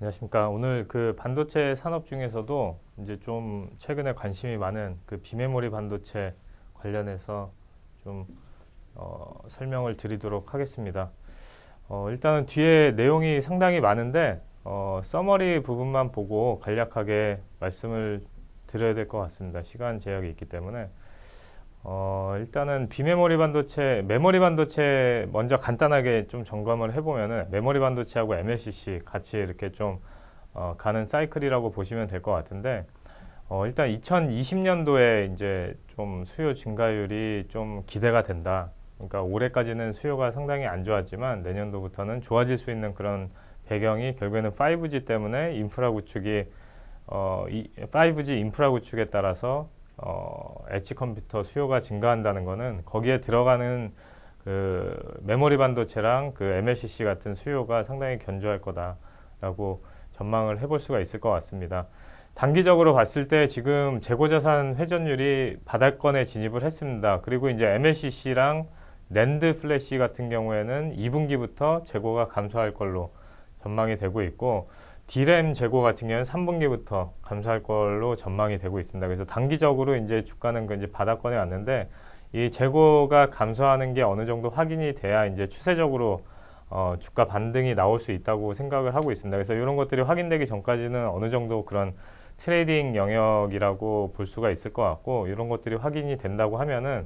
안녕하십니까. 오늘 그 반도체 산업 중에서도 이제 좀 최근에 관심이 많은 그 비메모리 반도체 관련해서 좀 설명을 드리도록 하겠습니다. 일단은 뒤에 내용이 상당히 많은데 서머리 부분만 보고 간략하게 말씀을 드려야 될 것 같습니다. 시간 제약이 있기 때문에 일단은 비메모리 반도체, 메모리 반도체 먼저 간단하게 좀 점검을 해보면은 메모리 반도체하고 MLCC 같이 이렇게 좀 가는 사이클이라고 보시면 될 것 같은데 일단 2020년도에 이제 좀 수요 증가율이 좀 기대가 된다. 그러니까 올해까지는 수요가 상당히 안 좋았지만 내년도부터는 좋아질 수 있는 그런 배경이 결국에는 5G 때문에 인프라 구축이 5G 인프라 구축에 따라서 엣지 컴퓨터 수요가 증가한다는 것은 거기에 들어가는 그 메모리 반도체랑 그 MLCC 같은 수요가 상당히 견조할 거다라고 전망을 해볼 수가 있을 것 같습니다. 단기적으로 봤을 때 지금 재고자산 회전율이 바닥권에 진입을 했습니다. 그리고 이제 MLCC랑 낸드 플래시 같은 경우에는 2분기부터 재고가 감소할 걸로 전망이 되고 있고 D램 재고 같은 경우는 3분기부터 감소할 걸로 전망이 되고 있습니다. 그래서 단기적으로 이제 주가는 이제 바닥권에 왔는데 이 재고가 감소하는 게 어느 정도 확인이 돼야 이제 추세적으로 주가 반등이 나올 수 있다고 생각을 하고 있습니다. 그래서 이런 것들이 확인되기 전까지는 어느 정도 그런 트레이딩 영역이라고 볼 수가 있을 것 같고 이런 것들이 확인이 된다고 하면은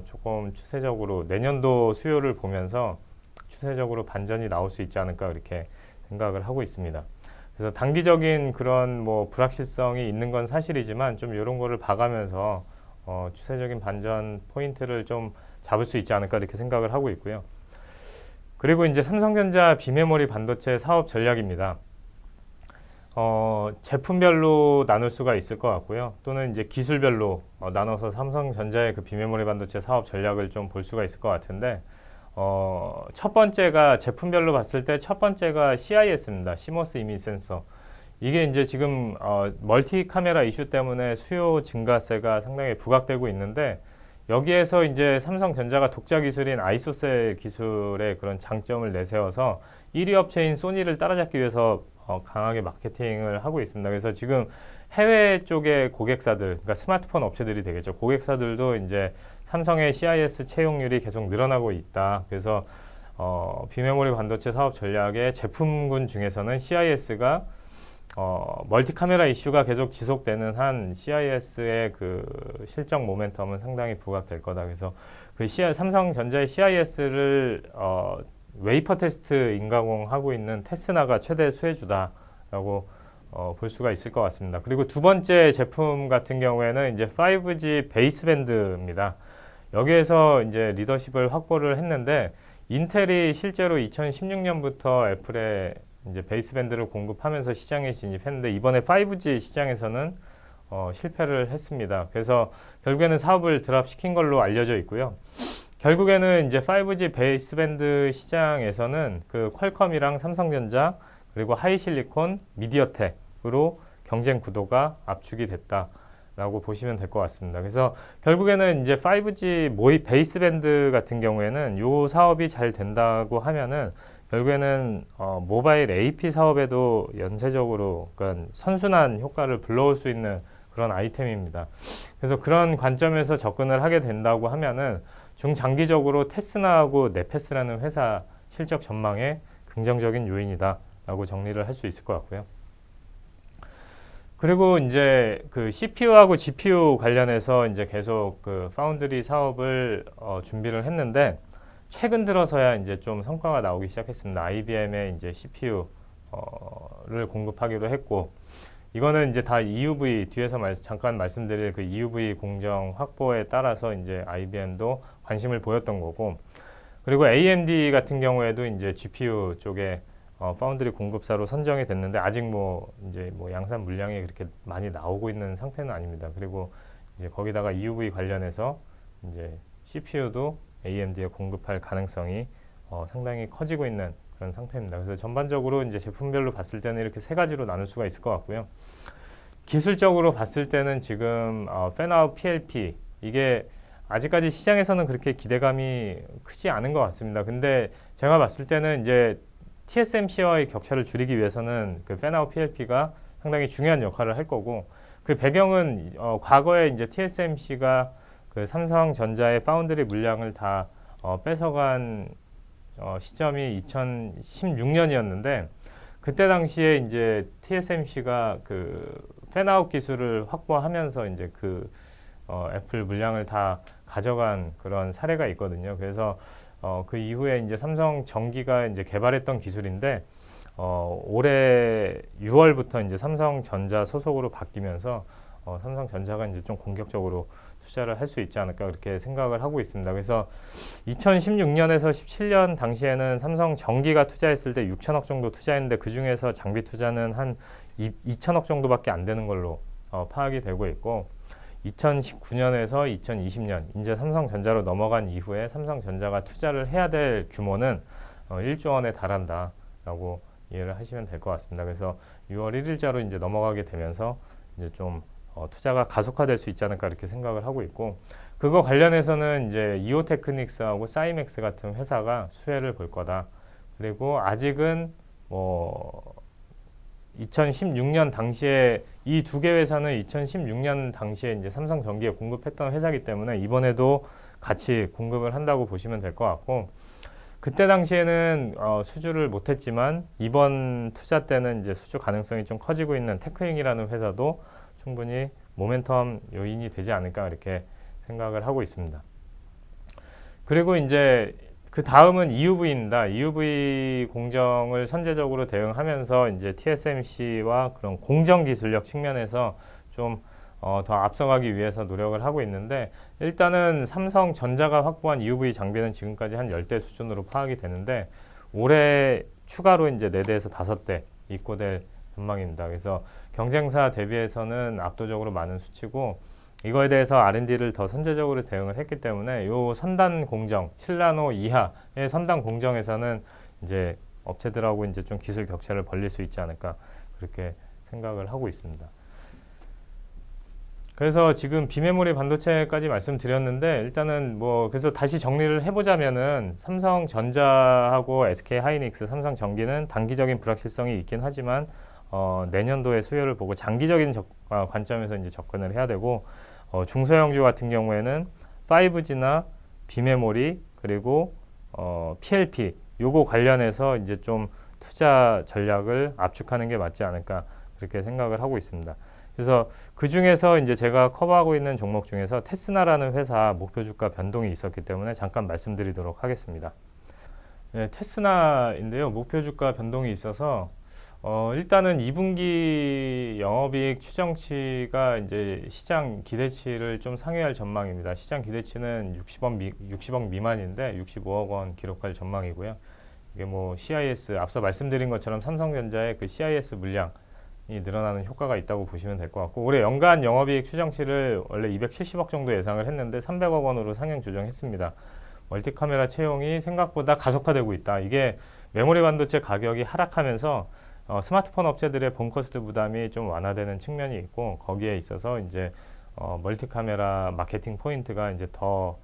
조금 추세적으로 내년도 수요를 보면서 추세적으로 반전이 나올 수 있지 않을까 이렇게 생각을 하고 있습니다. 그래서 단기적인 그런 뭐 불확실성이 있는 건 사실이지만 좀 이런 거를 봐가면서 추세적인 반전 포인트를 좀 잡을 수 있지 않을까 이렇게 생각을 하고 있고요. 그리고 이제 삼성전자 비메모리 반도체 사업 전략입니다. 제품별로 나눌 수가 있을 것 같고요. 또는 이제 기술별로 나눠서 삼성전자의 그 비메모리 반도체 사업 전략을 좀 볼 수가 있을 것 같은데 첫 번째가 제품별로 봤을 때 첫 번째가 CIS입니다. CMOS 이미지 센서. 이게 이제 지금 멀티 카메라 이슈 때문에 수요 증가세가 상당히 부각되고 있는데 여기에서 이제 삼성전자가 독자 기술인 아이소셀 기술의 그런 장점을 내세워서 1위 업체인 소니를 따라잡기 위해서 강하게 마케팅을 하고 있습니다. 그래서 지금 해외 쪽의 고객사들, 그러니까 스마트폰 업체들이 되겠죠. 고객사들도 이제 삼성의 CIS 채용률이 계속 늘어나고 있다. 그래서 비메모리 반도체 사업 전략의 제품군 중에서는 CIS가 멀티 카메라 이슈가 계속 지속되는 한 CIS의 그 실적 모멘텀은 상당히 부각될 거다. 그래서 그 삼성전자의 CIS를 웨이퍼 테스트 인가공하고 있는 테스나가 최대 수혜주다라고 볼 수가 있을 것 같습니다. 그리고 두 번째 제품 같은 경우에는 이제 5G 베이스밴드입니다. 여기에서 이제 리더십을 확보를 했는데 인텔이 실제로 2016년부터 애플에 이제 베이스밴드를 공급하면서 시장에 진입했는데 이번에 5G 시장에서는 실패를 했습니다. 그래서 결국에는 사업을 드랍시킨 걸로 알려져 있고요. 결국에는 이제 5G 베이스밴드 시장에서는 그 퀄컴이랑 삼성전자 그리고 하이실리콘, 미디어텍으로 경쟁 구도가 압축이 됐다라고 보시면 될 것 같습니다. 그래서 결국에는 이제 5G 베이스밴드 같은 경우에는 요 사업이 잘 된다고 하면은 결국에는 모바일 AP 사업에도 연쇄적으로 그러니까 선순환 효과를 불러올 수 있는 그런 아이템입니다. 그래서 그런 관점에서 접근을 하게 된다고 하면은 중장기적으로 테스나하고 네페스라는 회사 실적 전망에 긍정적인 요인이다라고 정리를 할 수 있을 것 같고요. 그리고 이제 그 CPU하고 GPU 관련해서 이제 계속 그 파운드리 사업을 준비를 했는데 최근 들어서야 이제 좀 성과가 나오기 시작했습니다. IBM의 이제 CPU를 공급하기로 했고, 이거는 이제 다 EUV 뒤에서 잠깐 말씀드릴 그 EUV 공정 확보에 따라서 이제 IBM도 관심을 보였던 거고, 그리고 AMD 같은 경우에도 이제 GPU 쪽에 파운드리 공급사로 선정이 됐는데 아직 뭐 이제 뭐 양산 물량이 그렇게 많이 나오고 있는 상태는 아닙니다. 그리고 이제 거기다가 EUV 관련해서 이제 CPU도 AMD에 공급할 가능성이 상당히 커지고 있는 그런 상태입니다. 그래서 전반적으로 이제 제품별로 봤을 때는 이렇게 세 가지로 나눌 수가 있을 것 같고요. 기술적으로 봤을 때는 지금 팬아웃 PLP 이게 아직까지 시장에서는 그렇게 기대감이 크지 않은 것 같습니다. 근데 제가 봤을 때는 이제 TSMC와의 격차를 줄이기 위해서는 그 팬아웃 PLP가 상당히 중요한 역할을 할 거고, 그 배경은 과거에 이제 TSMC가 그 삼성전자의 파운드리 물량을 다 뺏어간 시점이 2016년이었는데, 그때 당시에 이제 TSMC가 그 팬아웃 기술을 확보하면서 이제 그 애플 물량을 다 가져간 그런 사례가 있거든요. 그래서 그 이후에 이제 삼성 전기가 이제 개발했던 기술인데, 올해 6월부터 이제 삼성전자 소속으로 바뀌면서 삼성전자가 이제 좀 공격적으로 투자를 할 수 있지 않을까 그렇게 생각을 하고 있습니다. 그래서 2016년에서 17년 당시에는 삼성 전기가 투자했을 때 6천억 정도 투자했는데, 그 중에서 장비 투자는 한 2천억 정도밖에 안 되는 걸로 파악이 되고 있고, 2019년에서 2020년 이제 삼성전자로 넘어간 이후에 삼성전자가 투자를 해야 될 규모는 1조 원에 달한다라고 이해를 하시면 될 것 같습니다. 그래서 6월 1일자로 이제 넘어가게 되면서 이제 좀 투자가 가속화될 수 있지 않을까 이렇게 생각을 하고 있고, 그거 관련해서는 이제 이오테크닉스하고 사이맥스 같은 회사가 수혜를 볼 거다. 그리고 아직은 뭐 2016년 당시에 이 두 개 회사는 2016년 당시에 이제 삼성전기에 공급했던 회사이기 때문에 이번에도 같이 공급을 한다고 보시면 될 것 같고, 그때 당시에는 수주를 못했지만 이번 투자 때는 이제 수주 가능성이 좀 커지고 있는 테크잉이라는 회사도 충분히 모멘텀 요인이 되지 않을까 이렇게 생각을 하고 있습니다. 그리고 이제 그 다음은 EUV입니다. EUV 공정을 선제적으로 대응하면서 이제 TSMC와 그런 공정 기술력 측면에서 좀 더 앞서가기 위해서 노력을 하고 있는데, 일단은 삼성전자가 확보한 EUV 장비는 지금까지 한 10대 수준으로 파악이 되는데, 올해 추가로 이제 4대에서 5대 입고될 전망입니다. 그래서 경쟁사 대비해서는 압도적으로 많은 수치고, 이거에 대해서 R&D를 더 선제적으로 대응을 했기 때문에 요 선단 공정, 7나노 이하의 선단 공정에서는 이제 업체들하고 이제 좀 기술 격차를 벌릴 수 있지 않을까 그렇게 생각을 하고 있습니다. 그래서 지금 비메모리 반도체까지 말씀드렸는데, 일단은 뭐 그래서 다시 정리를 해보자면은 삼성전자하고 SK하이닉스, 삼성전기는 단기적인 불확실성이 있긴 하지만 내년도에 수요를 보고 장기적인 관점에서 이제 접근을 해야 되고, 중소형주 같은 경우에는 5G나 비메모리 그리고 PLP 요거 관련해서 이제 좀 투자 전략을 압축하는 게 맞지 않을까 그렇게 생각을 하고 있습니다. 그래서 그 중에서 이제 제가 커버하고 있는 종목 중에서 테스나라는 회사 목표 주가 변동이 있었기 때문에 잠깐 말씀드리도록 하겠습니다. 네, 테스나인데요. 목표 주가 변동이 있어서 일단은 2분기 영업이익 추정치가 이제 시장 기대치를 좀 상회할 전망입니다. 시장 기대치는 60억 미만인데 65억 원 기록할 전망이고요. 이게 뭐 CIS 앞서 말씀드린 것처럼 삼성전자의 그 CIS 물량이 늘어나는 효과가 있다고 보시면 될 것 같고, 올해 연간 영업이익 추정치를 원래 270억 정도 예상을 했는데 300억 원으로 상향 조정했습니다. 멀티카메라 채용이 생각보다 가속화되고 있다. 이게 메모리 반도체 가격이 하락하면서 스마트폰 업체들의 본코스트 부담이 좀 완화되는 측면이 있고, 거기에 있어서 이제 멀티카메라 마케팅 포인트가 이제 더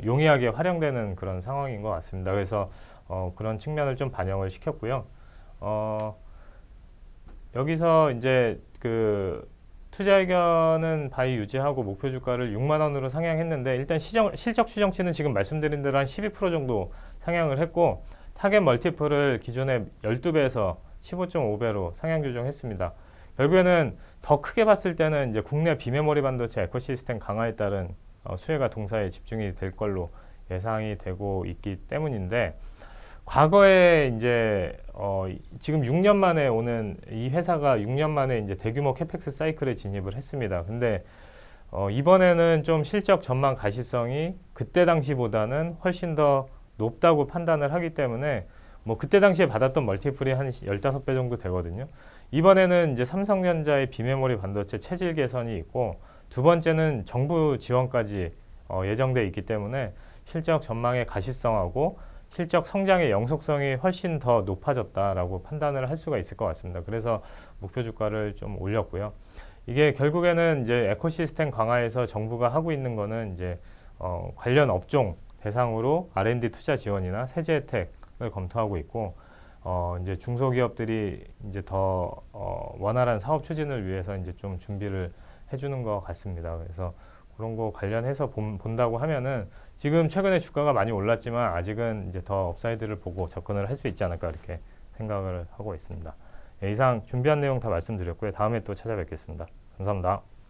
용이하게 활용되는 그런 상황인 것 같습니다. 그래서 그런 측면을 좀 반영을 시켰고요. 여기서 이제 그 투자 의견은 바이 유지하고 목표 주가를 6만 원으로 상향했는데, 일단 실적 추정치는 지금 말씀드린 대로 한 12% 정도 상향을 했고, 타겟 멀티플을 기존의 12배에서 15.5배로 상향 조정했습니다. 결국에는 더 크게 봤을 때는 이제 국내 비메모리 반도체 에코시스템 강화에 따른 수혜가 동사에 집중이 될 걸로 예상이 되고 있기 때문인데, 과거에 이제 지금 6년 만에 오는 이 회사가 6년 만에 이제 대규모 캐펙스 사이클에 진입을 했습니다. 근데 이번에는 좀 실적 전망 가시성이 그때 당시보다는 훨씬 더 높다고 판단을 하기 때문에 뭐 그때 당시에 받았던 멀티플이 한 15배 정도 되거든요. 이번에는 이제 삼성전자의 비메모리 반도체 체질 개선이 있고, 두 번째는 정부 지원까지 예정돼 있기 때문에 실적 전망의 가시성하고 실적 성장의 영속성이 훨씬 더 높아졌다라고 판단을 할 수가 있을 것 같습니다. 그래서 목표 주가를 좀 올렸고요. 이게 결국에는 이제 에코시스템 강화에서 정부가 하고 있는 거는 이제 관련 업종 대상으로 R&D 투자 지원이나 세제 혜택을 검토하고 있고, 이제 중소기업들이 이제 더 원활한 사업 추진을 위해서 이제 좀 준비를 해주는 것 같습니다. 그래서 그런 거 관련해서 본다고 하면은 지금 최근에 주가가 많이 올랐지만 아직은 이제 더 업사이드를 보고 접근을 할 수 있지 않을까 이렇게 생각을 하고 있습니다. 예, 이상 준비한 내용 다 말씀드렸고요. 다음에 또 찾아뵙겠습니다. 감사합니다.